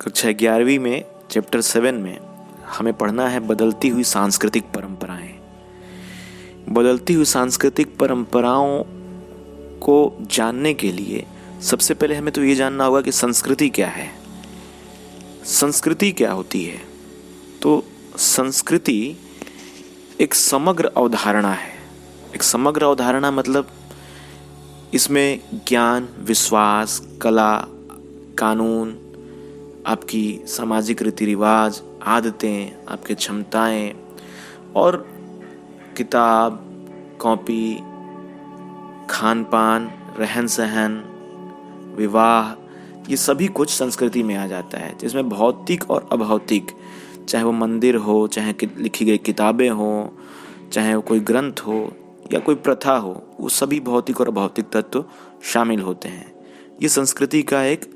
कक्षा 11वीं में चैप्टर 7 में हमें पढ़ना है बदलती हुई सांस्कृतिक परंपराएं। बदलती हुई सांस्कृतिक परंपराओं को जानने के लिए सबसे पहले हमें तो ये जानना होगा कि संस्कृति क्या है, संस्कृति क्या होती है। तो संस्कृति एक समग्र अवधारणा है। एक समग्र अवधारणा मतलब इसमें ज्ञान, विश्वास, कला, कानून, आपकी सामाजिक रीति रिवाज, आदतें, आपकी क्षमताएं और किताब, कॉपी, खान पान, रहन सहन, विवाह, ये सभी कुछ संस्कृति में आ जाता है, जिसमें भौतिक और अभौतिक, चाहे वो मंदिर हो, चाहे लिखी गई किताबें हो, चाहे वो कोई ग्रंथ हो या कोई प्रथा हो, वो सभी भौतिक और अभौतिक तत्व शामिल होते हैं। ये संस्कृति का एक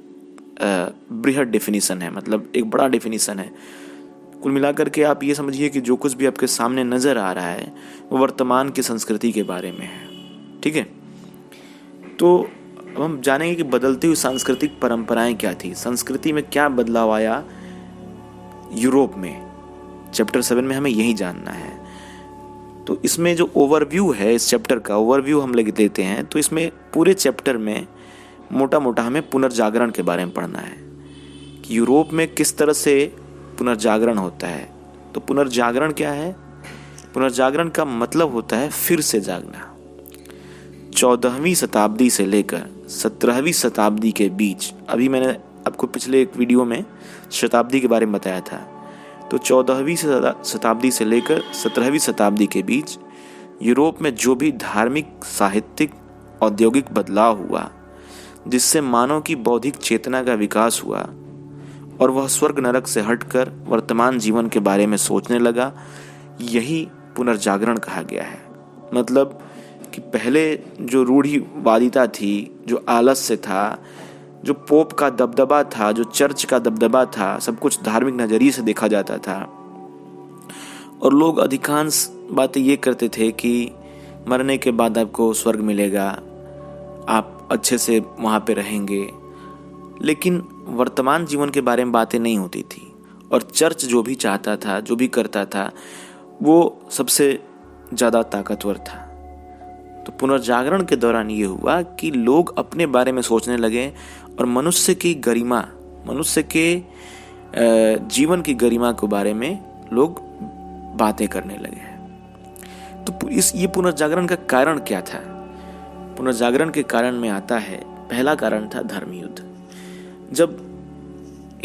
बृहद डेफिनेशन है, मतलब एक बड़ा डेफिनेशन है। कुल मिलाकर के आप ये समझिए कि जो कुछ भी आपके सामने नज़र आ रहा है वो वर्तमान की संस्कृति के बारे में है। ठीक है, तो अब हम जानेंगे कि बदलती हुई सांस्कृतिक परंपराएं क्या थी, संस्कृति में क्या बदलाव आया यूरोप में। चैप्टर 7 में हमें यही जानना है। तो इसमें जो ओवरव्यू है, इस चैप्टर का ओवरव्यू हम लिख देते हैं। तो इसमें पूरे चैप्टर में मोटा मोटा हमें पुनर्जागरण के बारे में पढ़ना है कि यूरोप में किस तरह से पुनर्जागरण होता है। तो पुनर्जागरण क्या है? पुनर्जागरण का मतलब होता है फिर से जागना। 14वीं शताब्दी से लेकर 17वीं शताब्दी के बीच, अभी मैंने आपको पिछले एक वीडियो में शताब्दी के बारे में बताया था, तो 14वीं शताब्दी से लेकर 17वीं शताब्दी के बीच यूरोप में जो भी धार्मिक, साहित्यिक, औद्योगिक बदलाव हुआ, जिससे मानव की बौद्धिक चेतना का विकास हुआ और वह स्वर्ग नरक से हटकर वर्तमान जीवन के बारे में सोचने लगा, यही पुनर्जागरण कहा गया है। मतलब कि पहले जो रूढ़िवादिता थी, जो आलस्य था, जो पोप का दबदबा था, जो चर्च का दबदबा था, सब कुछ धार्मिक नज़रिए से देखा जाता था और लोग अधिकांश बातें ये करते थे कि मरने के बाद आपको स्वर्ग मिलेगा, आप अच्छे से वहाँ पे रहेंगे, लेकिन वर्तमान जीवन के बारे में बातें नहीं होती थी। और चर्च जो भी चाहता था, जो भी करता था, वो सबसे ज़्यादा ताकतवर था। तो पुनर्जागरण के दौरान ये हुआ कि लोग अपने बारे में सोचने लगे और मनुष्य की गरिमा, मनुष्य के जीवन की गरिमा के बारे में लोग बातें करने लगे। तो ये पुनर्जागरण का कारण क्या था? पुनर्जागरण के कारण में आता है, पहला कारण था धर्म युद्ध। जब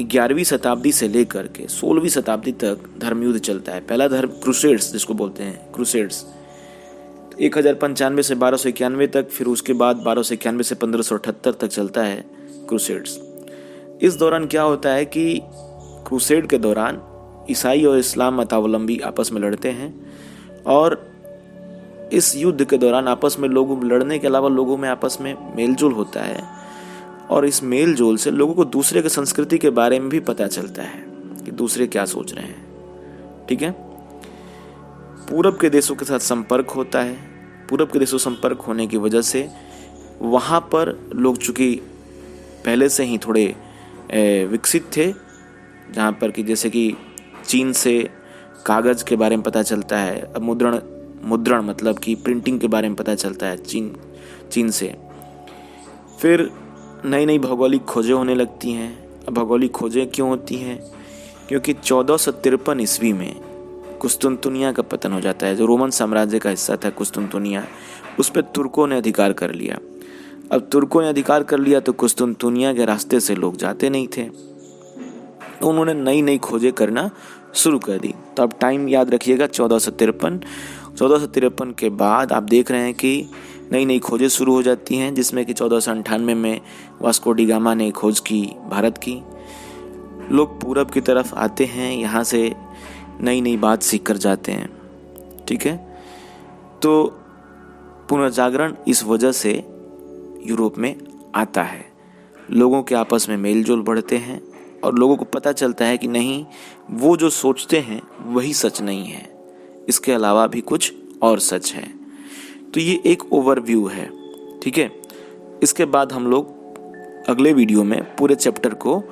11वीं शताब्दी से लेकर के 16वीं शताब्दी तक धर्म युद्ध चलता है। पहला धर्म क्रूसेड्स जिसको बोलते हैं, क्रूसेड्स 1095 से 1291 तक, फिर उसके बाद 1291 से 1578 तक चलता है क्रूसेड्स। इस दौरान क्या होता है कि क्रूसेड के दौरान ईसाई और इस्लाम मतावलंबी आपस में लड़ते हैं और इस युद्ध के दौरान आपस में लोगों लड़ने के अलावा लोगों में आपस में मेलजोल होता है और इस मेलजोल से लोगों को दूसरे की संस्कृति के बारे में भी पता चलता है कि दूसरे क्या सोच रहे हैं। ठीक है, पूरब के देशों के साथ संपर्क होता है। पूरब के देशों संपर्क होने की वजह से वहाँ पर लोग चूँकि पहले से ही थोड़े विकसित थे, जहाँ पर कि जैसे कि चीन से कागज़ के बारे में पता चलता है, अब मुद्रण मतलब कि प्रिंटिंग के बारे में पता चलता है चीन से। फिर नई नई भौगोलिक खोजें होने लगती हैं। अब भौगोलिक खोजें क्यों होती हैं? क्योंकि 1453 ईस्वी में कुस्तुनतुनिया का पतन हो जाता है। जो रोमन साम्राज्य का हिस्सा था कुस्तुनतुनिया, उस पर तुर्कों ने अधिकार कर लिया। अब तुर्कों ने अधिकार कर लिया तो कुस्तुनतुनिया के रास्ते से लोग जाते नहीं थे, तो उन्होंने नई नई खोजें करना शुरू कर दी। तो अब टाइम याद रखिएगा 1453 के बाद आप देख रहे हैं कि नई नई खोजें शुरू हो जाती हैं, जिसमें कि 1498 में वास्को डी गामा ने खोज की भारत की। लोग पूरब की तरफ आते हैं, यहाँ से नई नई बात सीख कर जाते हैं। ठीक है, तो पुनर्जागरण इस वजह से यूरोप में आता है। लोगों के आपस में मेलजोल बढ़ते हैं और लोगों को पता चलता है कि नहीं, वो जो सोचते हैं वही सच नहीं है, इसके अलावा भी कुछ और सच है। तो ये एक ओवरव्यू है। ठीक है, इसके बाद हम लोग अगले वीडियो में पूरे चैप्टर को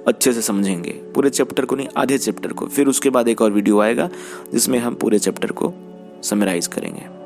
अच्छे से समझेंगे, पूरे चैप्टर को नहीं, आधे चैप्टर को। फिर उसके बाद एक और वीडियो आएगा जिसमें हम पूरे चैप्टर को समराइज करेंगे।